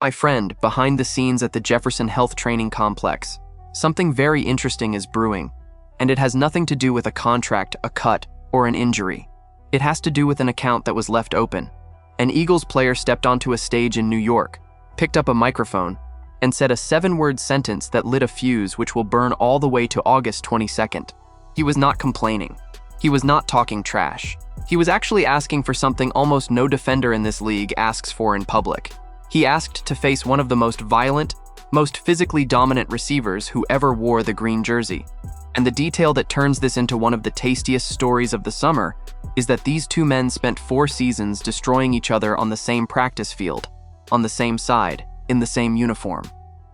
My friend, behind the scenes at the Jefferson Health Training Complex, something very interesting is brewing, and it has nothing to do with a contract, a cut, or an injury. It has to do with an account that was left open. An Eagles player stepped onto a stage in New York, picked up a microphone, and said a 7-word sentence that lit a fuse which will burn all the way to August 22nd. He was not complaining. He was not talking trash. He was actually asking for something almost no defender in this league asks for in public. He asked to face one of the most violent, most physically dominant receivers who ever wore the green jersey. And the detail that turns this into one of the tastiest stories of the summer is that these two men spent 4 seasons destroying each other on the same practice field, on the same side, in the same uniform.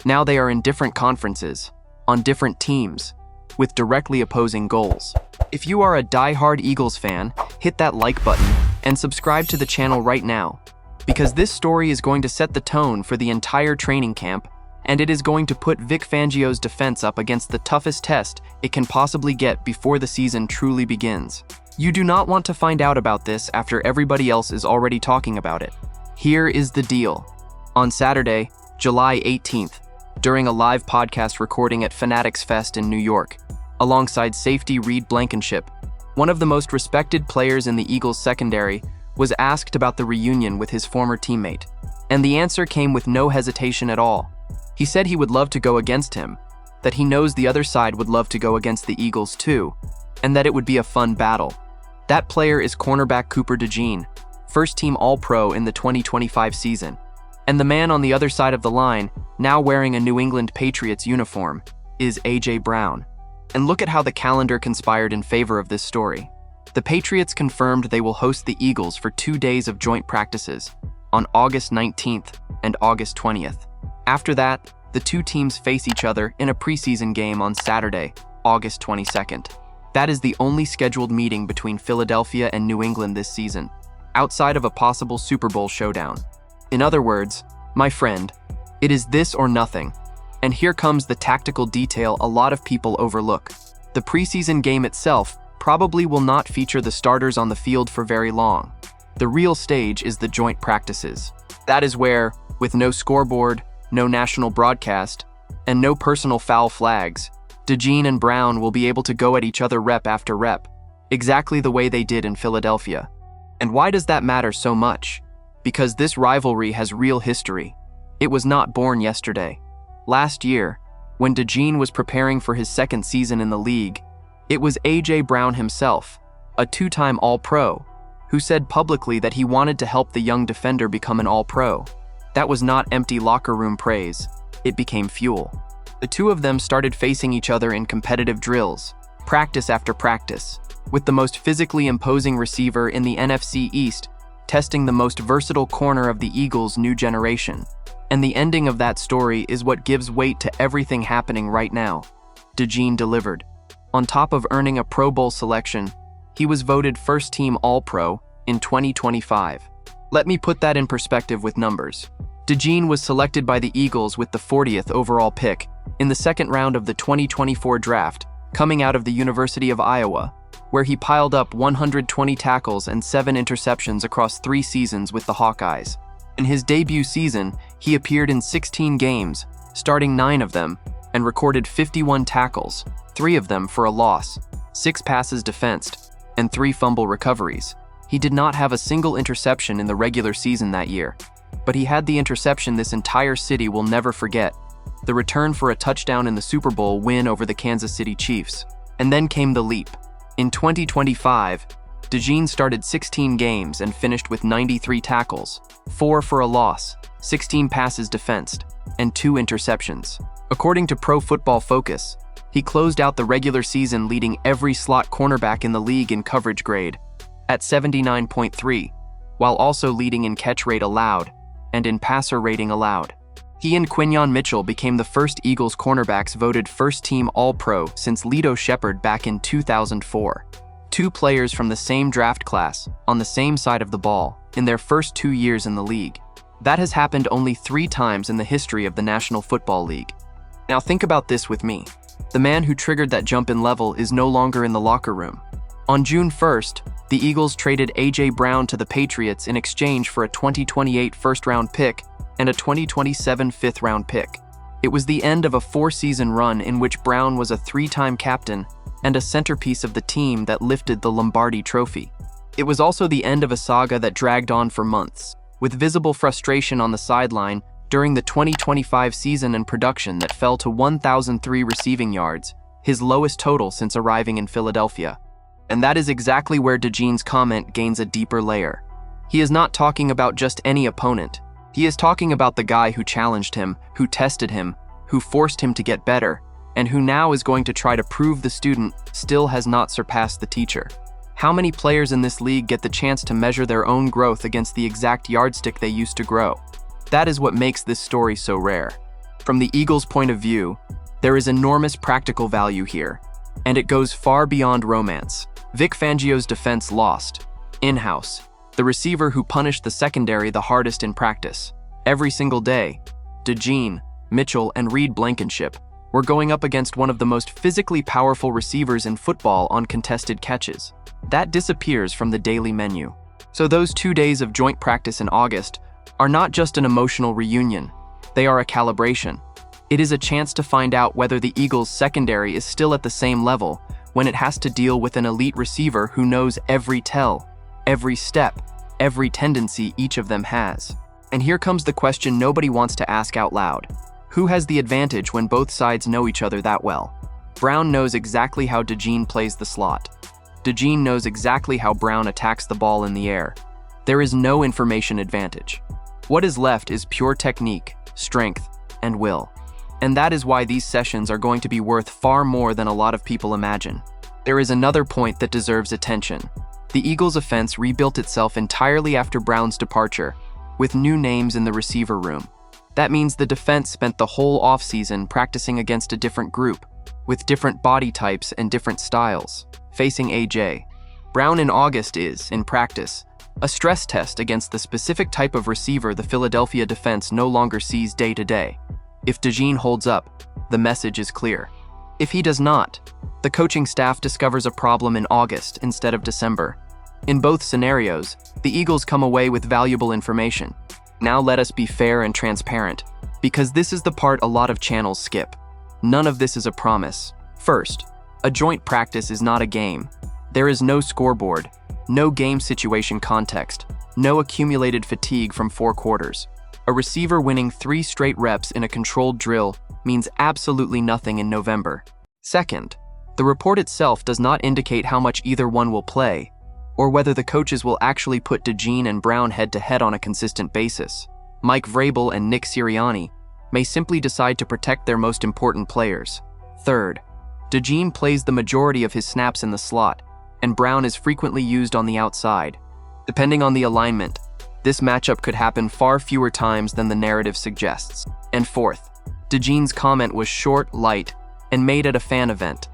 Now they are in different conferences, on different teams, with directly opposing goals. If you are a die-hard Eagles fan, hit that like button and subscribe to the channel right now, because this story is going to set the tone for the entire training camp, and it is going to put Vic Fangio's defense up against the toughest test it can possibly get before the season truly begins. You do not want to find out about this after everybody else is already talking about it. Here is the deal. On Saturday, July 18th, during a live podcast recording at Fanatics Fest in New York, alongside safety Reed Blankenship, one of the most respected players in the Eagles secondary was asked about the reunion with his former teammate, and the answer came with no hesitation at all. He said he would love to go against him, that he knows the other side would love to go against the Eagles too, and that it would be a fun battle. That player is cornerback Cooper DeJean, first-team All-Pro in the 2025 season. And the man on the other side of the line, now wearing a New England Patriots uniform, is A.J. Brown. And look at how the calendar conspired in favor of this story. The Patriots confirmed they will host the Eagles for 2 days of joint practices, on August 19th and August 20th. After that, the two teams face each other in a preseason game on Saturday, August 22nd. That is the only scheduled meeting between Philadelphia and New England this season, outside of a possible Super Bowl showdown. In other words, my friend, it is this or nothing. And here comes the tactical detail a lot of people overlook. The preseason game itself probably will not feature the starters on the field for very long. The real stage is the joint practices. That is where, with no scoreboard, no national broadcast, and no personal foul flags, DeJean and Brown will be able to go at each other rep after rep, exactly the way they did in Philadelphia. And why does that matter so much? Because this rivalry has real history. It was not born yesterday. Last year, when DeJean was preparing for his second season in the league, it was A.J. Brown himself, a 2-time All-Pro, who said publicly that he wanted to help the young defender become an All-Pro. That was not empty locker room praise. It became fuel. The two of them started facing each other in competitive drills, practice after practice, with the most physically imposing receiver in the NFC East testing the most versatile corner of the Eagles' new generation. And the ending of that story is what gives weight to everything happening right now. DeJean delivered. On top of earning a Pro Bowl selection, he was voted first-team All-Pro in 2025. Let me put that in perspective with numbers. DeJean was selected by the Eagles with the 40th overall pick in the second round of the 2024 draft, coming out of the University of Iowa, where he piled up 120 tackles and 7 interceptions across 3 seasons with the Hawkeyes. In his debut season, he appeared in 16 games, starting 9 of them, and recorded 51 tackles, 3 of them for a loss, 6 passes defensed, and 3 fumble recoveries. He did not have a single interception in the regular season that year, but he had the interception this entire city will never forget, the return for a touchdown in the Super Bowl win over the Kansas City Chiefs. And then came the leap. In 2025, DeJean started 16 games and finished with 93 tackles, 4 for a loss, 16 passes defensed, and 2 interceptions. According to Pro Football Focus, he closed out the regular season leading every slot cornerback in the league in coverage grade, at 79.3, while also leading in catch rate allowed and in passer rating allowed. He and Quinyon Mitchell became the first Eagles cornerbacks voted first-team All-Pro since Lito Shepherd back in 2004. 2 players from the same draft class, on the same side of the ball, in their first 2 years in the league. That has happened only 3 times in the history of the National Football League. Now think about this with me. The man who triggered that jump in level is no longer in the locker room. On June 1st, the Eagles traded A.J. Brown to the Patriots in exchange for a 2028 first-round pick and a 2027 fifth-round pick. It was the end of a 4-season run in which Brown was a 3-time captain and a centerpiece of the team that lifted the Lombardi Trophy. It was also the end of a saga that dragged on for months, with visible frustration on the sideline during the 2025 season and production that fell to 1,003 receiving yards, his lowest total since arriving in Philadelphia. And that is exactly where DeJean's comment gains a deeper layer. He is not talking about just any opponent. He is talking about the guy who challenged him, who tested him, who forced him to get better, and who now is going to try to prove the student still has not surpassed the teacher. How many players in this league get the chance to measure their own growth against the exact yardstick they used to grow? That is what makes this story so rare. From the Eagles' point of view, there is enormous practical value here, and it goes far beyond romance. Vic Fangio's defense lost. In-house, the receiver who punished the secondary the hardest in practice. Every single day, DeJean, Mitchell, and Reed Blankenship were going up against one of the most physically powerful receivers in football on contested catches. That disappears from the daily menu. So those 2 days of joint practice in August are not just an emotional reunion, they are a calibration. It is a chance to find out whether the Eagles' secondary is still at the same level when it has to deal with an elite receiver who knows every tell, every step, every tendency each of them has. And here comes the question nobody wants to ask out loud. Who has the advantage when both sides know each other that well? Brown knows exactly how DeJean plays the slot. DeJean knows exactly how Brown attacks the ball in the air. There is no information advantage. What is left is pure technique, strength, and will. And that is why these sessions are going to be worth far more than a lot of people imagine. There is another point that deserves attention. The Eagles' offense rebuilt itself entirely after Brown's departure, with new names in the receiver room. That means the defense spent the whole offseason practicing against a different group, with different body types and different styles, facing AJ. Brown in August is, in practice, a stress test against the specific type of receiver the Philadelphia defense no longer sees day to day. If DeJean holds up, the message is clear. If he does not, the coaching staff discovers a problem in August instead of December. In both scenarios, the Eagles come away with valuable information. Now let us be fair and transparent, because this is the part a lot of channels skip. None of this is a promise. First, a joint practice is not a game. There is no scoreboard, no game situation context, no accumulated fatigue from 4 quarters. A receiver winning 3 straight reps in a controlled drill means absolutely nothing in November. Second, the report itself does not indicate how much either one will play, or whether the coaches will actually put DeJean and Brown head-to-head on a consistent basis. Mike Vrabel and Nick Sirianni may simply decide to protect their most important players. Third, DeJean plays the majority of his snaps in the slot, and Brown is frequently used on the outside. Depending on the alignment, this matchup could happen far fewer times than the narrative suggests. And fourth, DeJean's comment was short, light, and made at a fan event.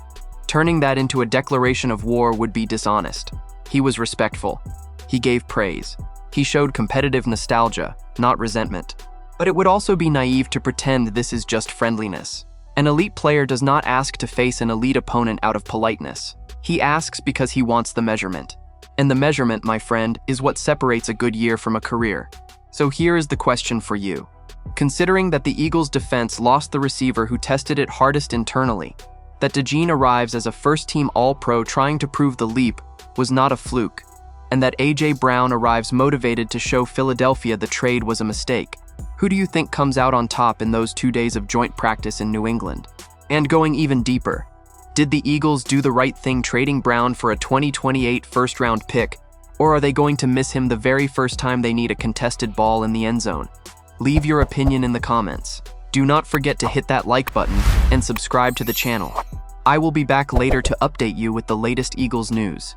Turning that into a declaration of war would be dishonest. He was respectful. He gave praise. He showed competitive nostalgia, not resentment. But it would also be naive to pretend this is just friendliness. An elite player does not ask to face an elite opponent out of politeness. He asks because he wants the measurement. And the measurement, my friend, is what separates a good year from a career. So here is the question for you. Considering that the Eagles' defense lost the receiver who tested it hardest internally, that DeJean arrives as a first-team All-Pro trying to prove the leap was not a fluke, and that A.J. Brown arrives motivated to show Philadelphia the trade was a mistake, who do you think comes out on top in those 2 days of joint practice in New England? And going even deeper, did the Eagles do the right thing trading Brown for a 2028 first-round pick, or are they going to miss him the very first time they need a contested ball in the end zone? Leave your opinion in the comments. Do not forget to hit that like button and subscribe to the channel. I will be back later to update you with the latest Eagles news.